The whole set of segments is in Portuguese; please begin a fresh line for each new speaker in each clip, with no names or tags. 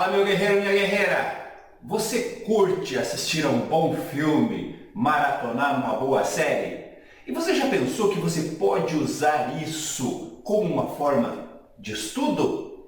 Fala, meu guerreiro, minha guerreira! Você curte assistir a um bom filme, maratonar uma boa série? E você já pensou que você pode usar isso como uma forma de estudo?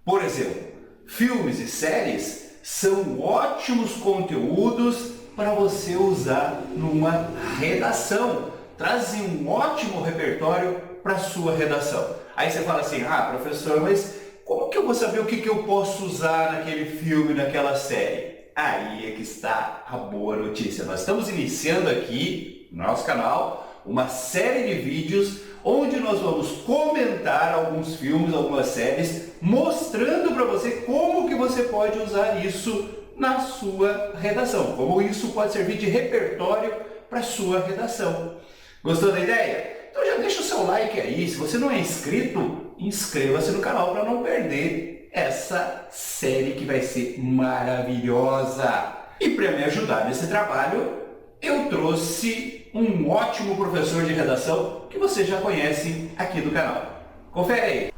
Por exemplo, filmes e séries são ótimos conteúdos para você usar numa redação. Trazem um ótimo repertório para a sua redação. Aí você fala assim, professor, mas como que eu vou saber o que eu posso usar naquele filme, naquela série? Aí é que está a boa notícia. Nós estamos iniciando aqui no nosso canal uma série de vídeos onde nós vamos comentar alguns filmes, algumas séries, mostrando para você como que você pode usar isso na sua redação, como isso pode servir de repertório para a sua redação. Gostou da ideia? Então já deixa o seu like aí. Se você não é inscrito, inscreva-se no canal para não perder essa série que vai ser maravilhosa. E para me ajudar nesse trabalho, eu trouxe um ótimo professor de redação que você já conhece aqui do canal. Confere aí.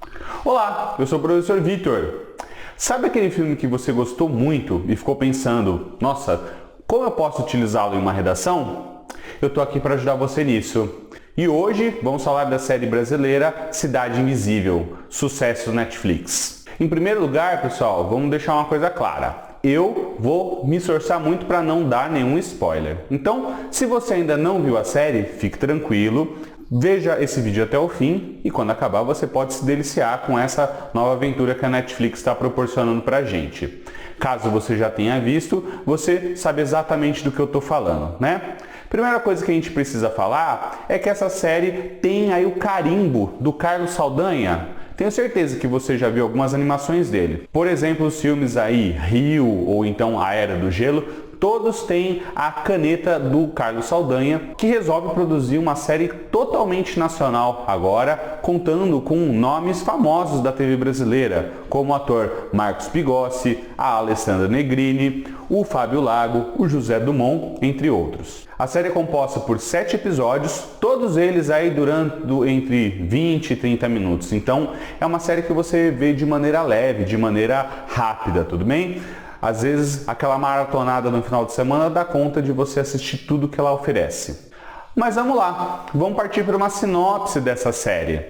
Olá, eu sou o professor Vitor. Sabe aquele filme que você gostou muito e ficou pensando, nossa, como eu posso utilizá-lo em uma redação? Eu estou aqui para ajudar você nisso. E hoje vamos falar da série brasileira Cidade Invisível, sucesso Netflix. Em primeiro lugar, pessoal, vamos deixar uma coisa clara. Eu vou me esforçar muito para não dar nenhum spoiler. Então, se você ainda não viu a série, fique tranquilo, veja esse vídeo até o fim e quando acabar você pode se deliciar com essa nova aventura que a Netflix está proporcionando para a gente. Caso você já tenha visto, você sabe exatamente do que eu estou falando, né? Primeira coisa que a gente precisa falar é que essa série tem aí o carimbo do Carlos Saldanha. Tenho certeza que você já viu algumas animações dele. Por exemplo, os filmes aí Rio ou então A Era do Gelo, todos têm a caneta do Carlos Saldanha, que resolve produzir uma série totalmente nacional agora, contando com nomes famosos da TV brasileira, como o ator Marcos Pigossi, a Alessandra Negrini, o Fábio Lago, o José Dumont, entre outros. A série é composta por 7 episódios, todos eles aí durando entre 20 e 30 minutos. Então, é uma série que você vê de maneira leve, de maneira rápida, tudo bem? Às vezes, aquela maratonada no final de semana dá conta de você assistir tudo que ela oferece. Mas vamos lá, vamos partir para uma sinopse dessa série.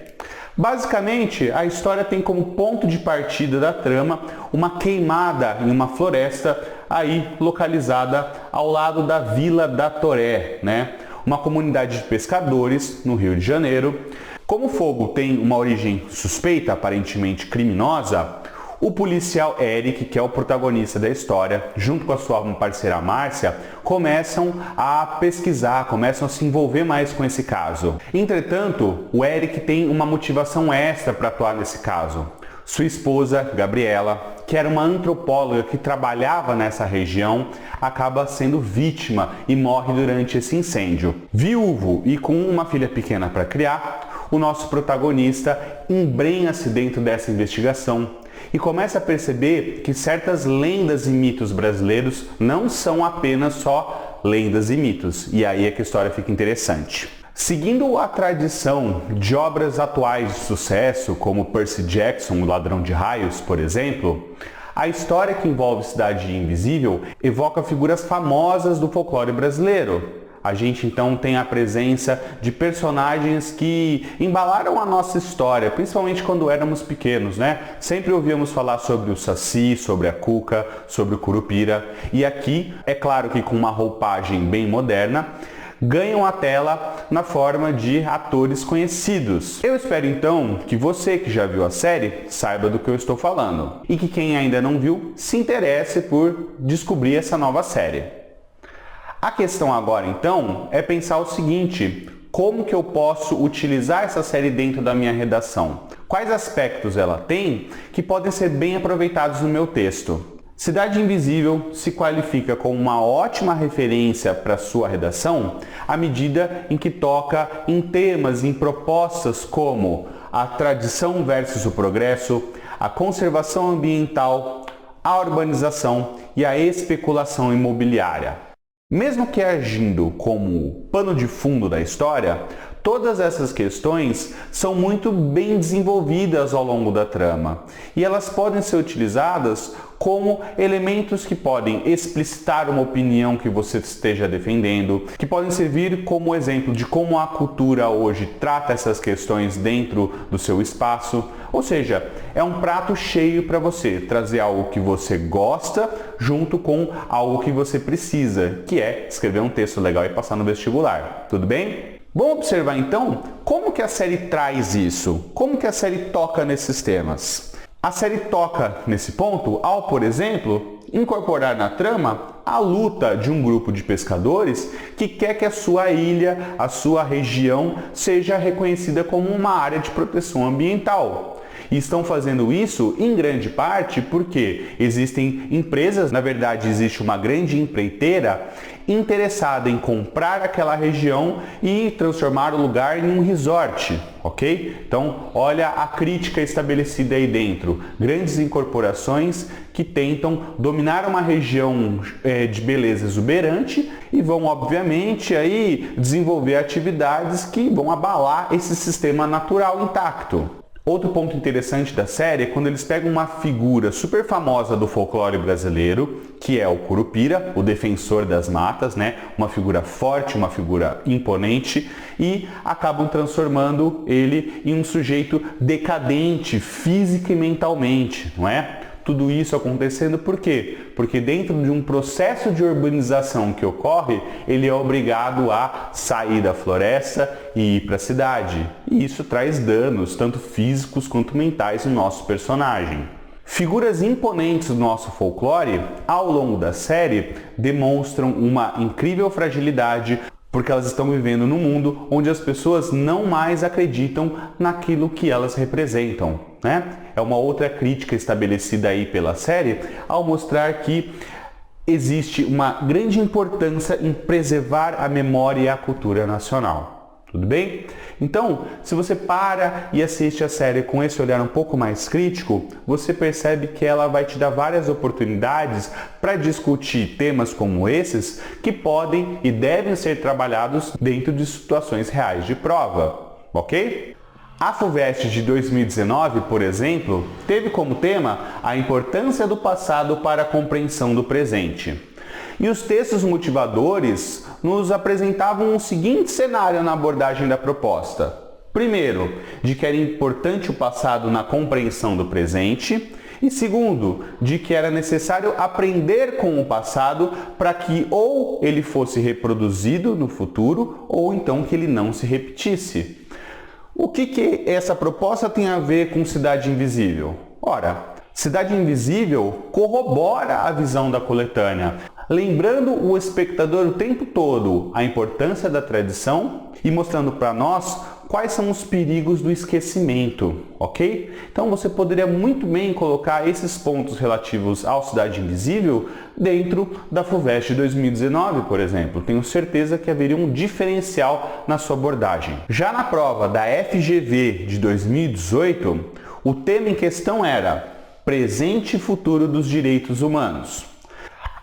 Basicamente, a história tem como ponto de partida da trama uma queimada em uma floresta aí localizada ao lado da Vila da Toré, né? Uma comunidade de pescadores no Rio de Janeiro. Como o fogo tem uma origem suspeita, aparentemente criminosa, o policial Eric, que é o protagonista da história, junto com a sua parceira Márcia, começam a pesquisar, começam a se envolver mais com esse caso. Entretanto, o Eric tem uma motivação extra para atuar nesse caso. Sua esposa, Gabriela, que era uma antropóloga que trabalhava nessa região, acaba sendo vítima e morre durante esse incêndio. Viúvo e com uma filha pequena para criar, o nosso protagonista embrenha-se dentro dessa investigação e começa a perceber que certas lendas e mitos brasileiros não são apenas só lendas e mitos. E aí é que a história fica interessante. Seguindo a tradição de obras atuais de sucesso, como Percy Jackson, O Ladrão de Raios, por exemplo, a história que envolve Cidade Invisível evoca figuras famosas do folclore brasileiro. A gente então tem a presença de personagens que embalaram a nossa história, principalmente quando éramos pequenos, né? Sempre ouvíamos falar sobre o Saci, sobre a Cuca, sobre o Curupira. E aqui, é claro que com uma roupagem bem moderna, ganham a tela na forma de atores conhecidos. Eu espero então que você que já viu a série saiba do que eu estou falando e que quem ainda não viu se interesse por descobrir essa nova série. A questão agora então é pensar o seguinte: como que eu posso utilizar essa série dentro da minha redação? Quais aspectos ela tem que podem ser bem aproveitados no meu texto? Cidade Invisível se qualifica como uma ótima referência para sua redação à medida em que toca em temas, em propostas como a tradição versus o progresso, a conservação ambiental, a urbanização e a especulação imobiliária. Mesmo que agindo como pano de fundo da história, Todas essas questões são muito bem desenvolvidas ao longo da trama e elas podem ser utilizadas como elementos que podem explicitar uma opinião que você esteja defendendo, que podem servir como exemplo de como a cultura hoje trata essas questões dentro do seu espaço. Ou seja, é um prato cheio para você trazer algo que você gosta junto com algo que você precisa, que é escrever um texto legal e passar no vestibular. Tudo bem? Vamos observar então como que a série traz isso, como que a série toca nesses temas. A série toca nesse ponto ao, por exemplo, incorporar na trama a luta de um grupo de pescadores que quer que a sua ilha, a sua região, seja reconhecida como uma área de proteção ambiental. E estão fazendo isso em grande parte porque existem empresas, na verdade existe uma grande empreiteira interessada em comprar aquela região e transformar o lugar em um resort, ok? Então, olha a crítica estabelecida aí dentro. Grandes incorporações que tentam dominar uma região de beleza exuberante e vão, obviamente, aí desenvolver atividades que vão abalar esse sistema natural intacto. Outro ponto interessante da série é quando eles pegam uma figura super famosa do folclore brasileiro, que é o Curupira, o defensor das matas, né? Uma figura forte, uma figura imponente, e acabam transformando ele em um sujeito decadente física e mentalmente, não é? Tudo isso acontecendo por quê? Porque dentro de um processo de urbanização que ocorre, ele é obrigado a sair da floresta e ir para a cidade. E isso traz danos, tanto físicos quanto mentais, no nosso personagem. Figuras imponentes do nosso folclore, ao longo da série, demonstram uma incrível fragilidade, porque elas estão vivendo num mundo onde as pessoas não mais acreditam naquilo que elas representam, né? É uma outra crítica estabelecida aí pela série ao mostrar que existe uma grande importância em preservar a memória e a cultura nacional. Tudo bem? Então, se você para e assiste a série com esse olhar um pouco mais crítico, você percebe que ela vai te dar várias oportunidades para discutir temas como esses que podem e devem ser trabalhados dentro de situações reais de prova, ok? A FUVEST de 2019, por exemplo, teve como tema a importância do passado para a compreensão do presente. E os textos motivadores nos apresentavam o seguinte cenário na abordagem da proposta. Primeiro, de que era importante o passado na compreensão do presente. E segundo, de que era necessário aprender com o passado para que ou ele fosse reproduzido no futuro ou então que ele não se repetisse. O que essa proposta tem a ver com Cidade Invisível? Ora, Cidade Invisível corrobora a visão da coletânea, lembrando o espectador o tempo todo a importância da tradição e mostrando para nós quais são os perigos do esquecimento, ok? Então você poderia muito bem colocar esses pontos relativos ao Cidade Invisível dentro da FUVEST 2019, por exemplo. Tenho certeza que haveria um diferencial na sua abordagem. Já na prova da FGV de 2018, o tema em questão era Presente e Futuro dos Direitos Humanos.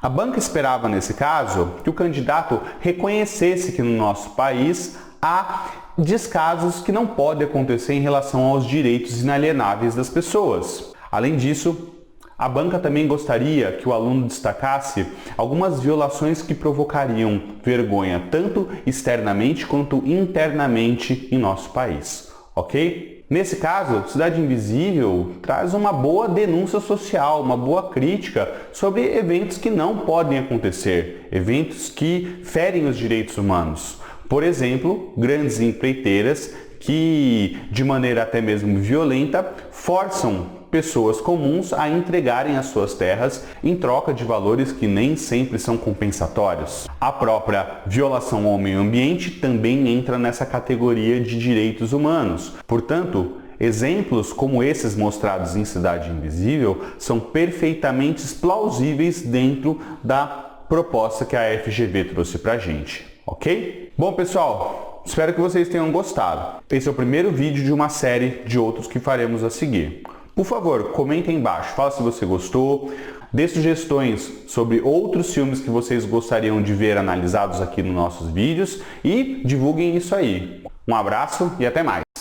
A banca esperava, nesse caso, que o candidato reconhecesse que no nosso país há descasos que não podem acontecer em relação aos direitos inalienáveis das pessoas. Além disso, a banca também gostaria que o aluno destacasse algumas violações que provocariam vergonha tanto externamente quanto internamente em nosso país, ok? Nesse caso, Cidade Invisível traz uma boa denúncia social, uma boa crítica sobre eventos que não podem acontecer, eventos que ferem os direitos humanos. Por exemplo, grandes empreiteiras que, de maneira até mesmo violenta, forçam pessoas comuns a entregarem as suas terras em troca de valores que nem sempre são compensatórios. A própria violação ao meio ambiente também entra nessa categoria de direitos humanos. Portanto, exemplos como esses mostrados em Cidade Invisível são perfeitamente plausíveis dentro da proposta que a FGV trouxe pra gente, ok? Bom, pessoal, espero que vocês tenham gostado. Esse é o primeiro vídeo de uma série de outros que faremos a seguir. Por favor, comente aí embaixo, fala se você gostou, dê sugestões sobre outros filmes que vocês gostariam de ver analisados aqui nos nossos vídeos e divulguem isso aí. Um abraço e até mais!